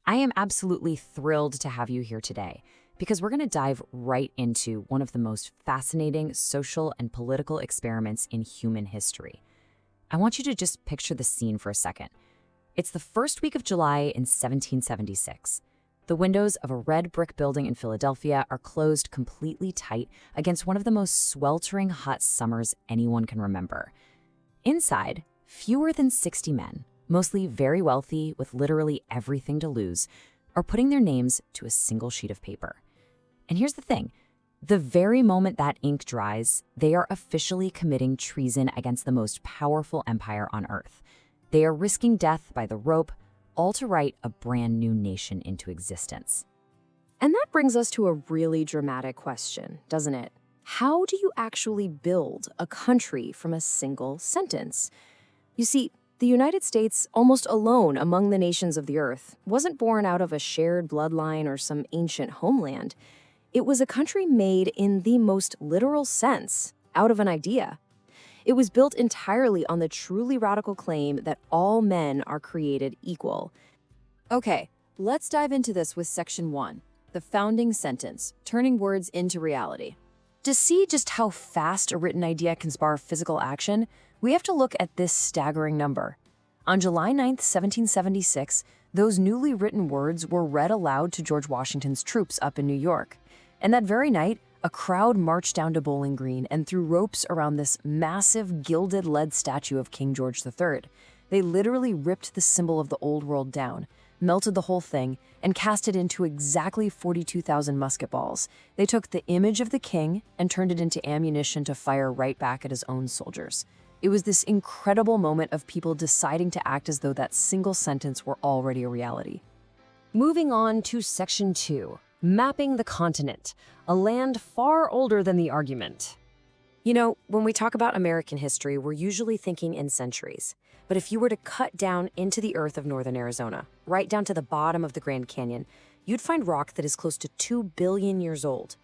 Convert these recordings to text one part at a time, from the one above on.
I am absolutely thrilled to have you here today because we're going to dive right into one of the most fascinating social and political experiments in human history. I want you to just picture the scene for a second. It's the first week of July in 1776. The windows of a red brick building in Philadelphia are closed completely tight against one of the most sweltering hot summers anyone can remember. Inside, fewer than 60 men, mostly very wealthy with literally everything to lose, are putting their names to a single sheet of paper. And here's the thing. The very moment that ink dries, they are officially committing treason against the most powerful empire on earth. They are risking death by the rope, all to write a brand new nation into existence. And that brings us to a really dramatic question, doesn't it? How do you actually build a country from a single sentence? You see, the United States, almost alone among the nations of the earth, wasn't born out of a shared bloodline or some ancient homeland. It was a country made in the most literal sense, out of an idea. It was built entirely on the truly radical claim that all men are created equal. Okay, let's dive into this with Section 1, the founding sentence, turning words into reality. To see just how fast a written idea can spur physical action, we have to look at this staggering number. On July 9th, 1776, those newly written words were read aloud to George Washington's troops up in New York. And that very night, a crowd marched down to Bowling Green and threw ropes around this massive gilded lead statue of King George III. They literally ripped the symbol of the old world down, melted the whole thing, and cast it into exactly 42,000 musket balls. They took the image of the king and turned it into ammunition to fire right back at his own soldiers. It was this incredible moment of people deciding to act as though that single sentence were already a reality. Moving on to Section 2. Mapping the continent, a land far older than the argument. You know, when we talk about American history, we're usually thinking in centuries. But if you were to cut down into the earth of northern Arizona, right down to the bottom of the Grand Canyon, you'd find rock that is close to 2 billion years old.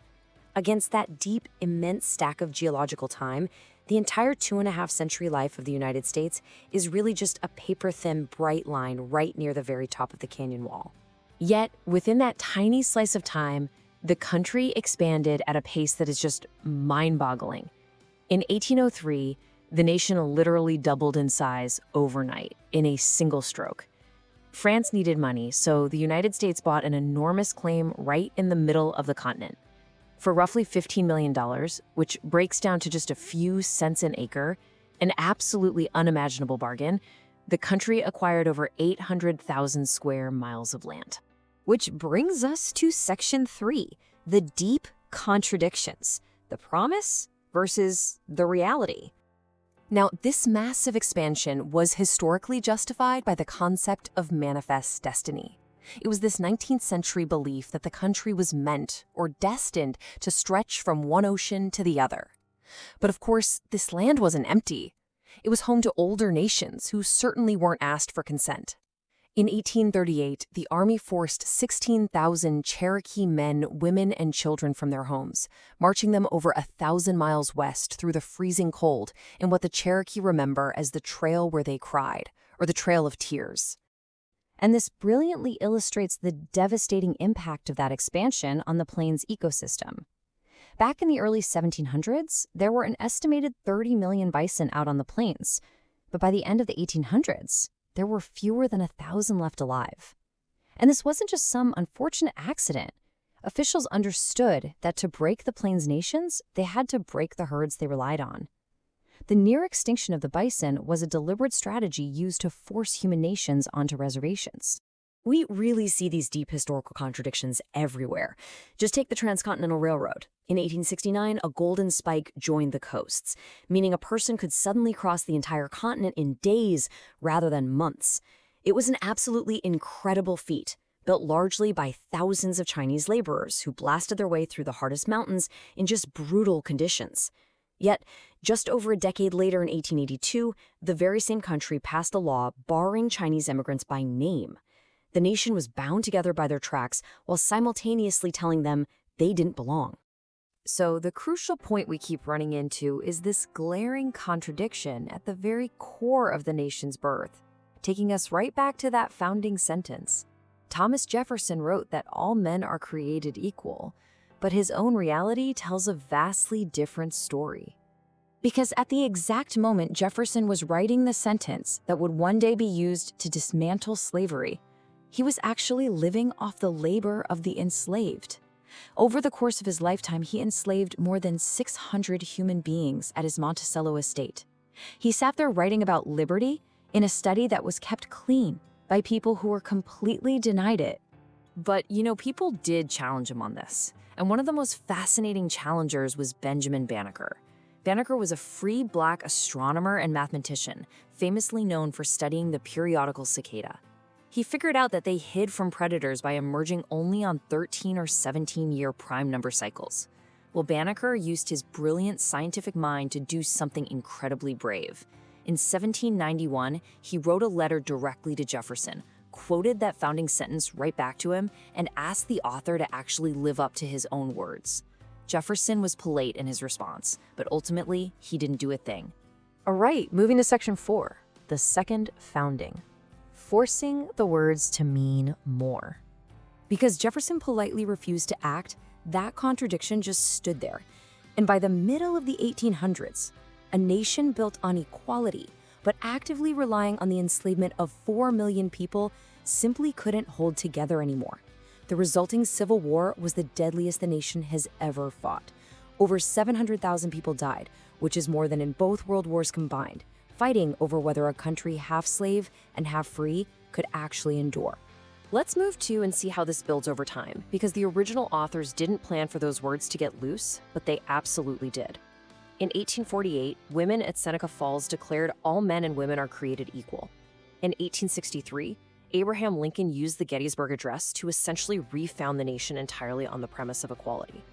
Against that deep, immense stack of geological time, the entire 2.5-century life of the United States is really just a paper-thin, bright line right near the very top of the canyon wall. Yet, within that tiny slice of time, the country expanded at a pace that is just mind-boggling. In 1803, the nation literally doubled in size overnight in a single stroke. France needed money, so the United States bought an enormous claim right in the middle of the continent. For roughly $15 million, which breaks down to just a few cents an acre, an absolutely unimaginable bargain, the country acquired over 800,000 square miles of land. Which brings us to Section 3, the deep contradictions, the promise versus the reality. Now, this massive expansion was historically justified by the concept of manifest destiny. It was this 19th century belief that the country was meant or destined to stretch from one ocean to the other. But of course, this land wasn't empty. It was home to older nations who certainly weren't asked for consent. In 1838, the Army forced 16,000 Cherokee men, women, and children from their homes, marching them over 1,000 miles west through the freezing cold in what the Cherokee remember as the Trail Where They Cried, or the Trail of Tears. And this brilliantly illustrates the devastating impact of that expansion on the plains ecosystem. Back in the early 1700s, there were an estimated 30 million bison out on the plains, but by the end of the 1800s, there were fewer than 1,000 left alive. And this wasn't just some unfortunate accident. Officials understood that to break the plains nations, they had to break the herds they relied on. The near extinction of the bison was a deliberate strategy used to force human nations onto reservations. We really see these deep historical contradictions everywhere. Just take the Transcontinental Railroad. In 1869, a golden spike joined the coasts, meaning a person could suddenly cross the entire continent in days rather than months. It was an absolutely incredible feat, built largely by thousands of Chinese laborers who blasted their way through the hardest mountains in just brutal conditions. Yet, just over a decade later in 1882, the very same country passed a law barring Chinese immigrants by name. The nation was bound together by their tracks while simultaneously telling them they didn't belong. So the crucial point we keep running into is this glaring contradiction at the very core of the nation's birth, taking us right back to that founding sentence. Thomas Jefferson wrote that all men are created equal, but his own reality tells a vastly different story. Because at the exact moment Jefferson was writing the sentence that would one day be used to dismantle slavery, he was actually living off the labor of the enslaved. Over the course of his lifetime, he enslaved more than 600 human beings at his Monticello estate. He sat there writing about liberty in a study that was kept clean by people who were completely denied it. But, people did challenge him on this. And one of the most fascinating challengers was Benjamin Banneker. Banneker was a free black astronomer and mathematician, famously known for studying the periodical cicada. He figured out that they hid from predators by emerging only on 13 or 17-year prime number cycles. Well, Banneker used his brilliant scientific mind to do something incredibly brave. In 1791, he wrote a letter directly to Jefferson, quoted that founding sentence right back to him, and asked the author to actually live up to his own words. Jefferson was polite in his response, but ultimately, he didn't do a thing. All right, moving to section 4, the second founding. Forcing the words to mean more. Because Jefferson politely refused to act, that contradiction just stood there. And by the middle of the 1800s, a nation built on equality, but actively relying on the enslavement of 4 million people, simply couldn't hold together anymore. The resulting civil war was the deadliest the nation has ever fought. Over 700,000 people died, which is more than in both world wars combined, fighting over whether a country half slave and half free could actually endure. Let's move to and see how this builds over time, because the original authors didn't plan for those words to get loose, but they absolutely did. In 1848, women at Seneca Falls declared all men and women are created equal. In 1863, Abraham Lincoln used the Gettysburg Address to essentially refound the nation entirely on the premise of equality.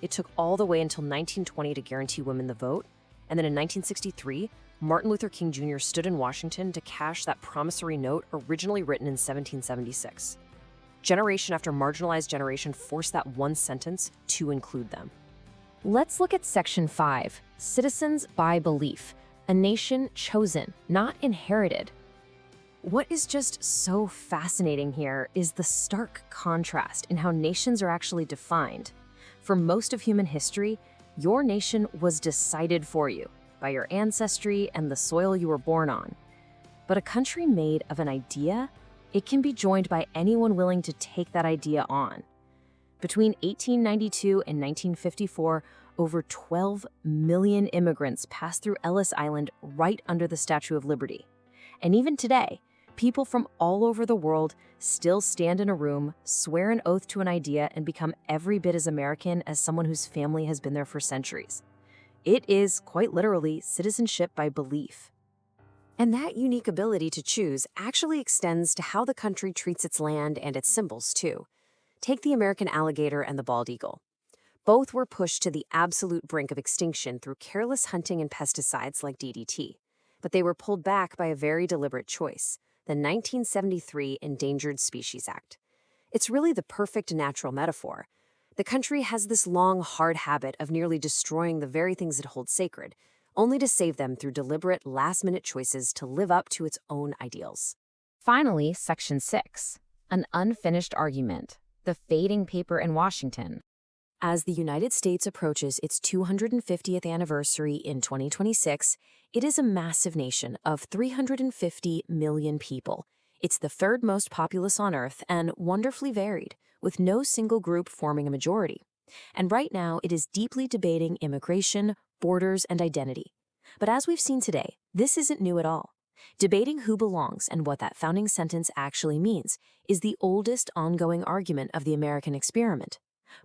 It took all the way until 1920 to guarantee women the vote, and then in 1963, Martin Luther King Jr. stood in Washington to cash that promissory note originally written in 1776. Generation after marginalized generation forced that one sentence to include them. Let's look at Section 5, Citizens by Belief, a nation chosen, not inherited. What is just so fascinating here is the stark contrast in how nations are actually defined. For most of human history, your nation was decided for you by your ancestry and the soil you were born on. But a country made of an idea, it can be joined by anyone willing to take that idea on. Between 1892 and 1954, over 12 million immigrants passed through Ellis Island right under the Statue of Liberty. And even today, people from all over the world still stand in a room, swear an oath to an idea, and become every bit as American as someone whose family has been there for centuries. It is, quite literally, citizenship by belief. And that unique ability to choose actually extends to how the country treats its land and its symbols, too. Take the American alligator and the bald eagle. Both were pushed to the absolute brink of extinction through careless hunting and pesticides like DDT. But they were pulled back by a very deliberate choice, the 1973 Endangered Species Act. It's really the perfect natural metaphor. The country has this long, hard habit of nearly destroying the very things it holds sacred, only to save them through deliberate, last-minute choices to live up to its own ideals. Finally, Section 6, an unfinished argument, the fading paper in Washington. As the United States approaches its 250th anniversary in 2026, it is a massive nation of 350 million people. It's the third most populous on Earth and wonderfully varied, with no single group forming a majority. And right now, it is deeply debating immigration, borders, and identity. But as we've seen today, this isn't new at all. Debating who belongs and what that founding sentence actually means is the oldest ongoing argument of the American experiment.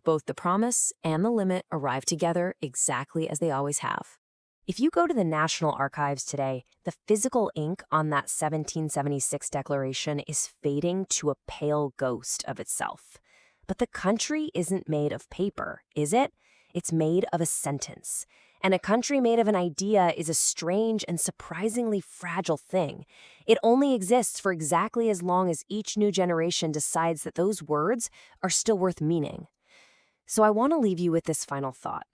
Both the promise and the limit arrive together exactly as they always have. If you go to the National Archives today, the physical ink on that 1776 declaration is fading to a pale ghost of itself. But the country isn't made of paper, is it? It's made of a sentence. And a country made of an idea is a strange and surprisingly fragile thing. It only exists for exactly as long as each new generation decides that those words are still worth meaning. So I want to leave you with this final thought.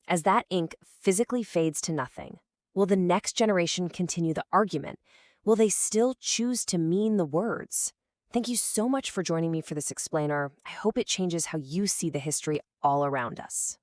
As that ink physically fades to nothing, will the next generation continue the argument? Will they still choose to mean the words? Thank you so much for joining me for this explainer. I hope it changes how you see the history all around us.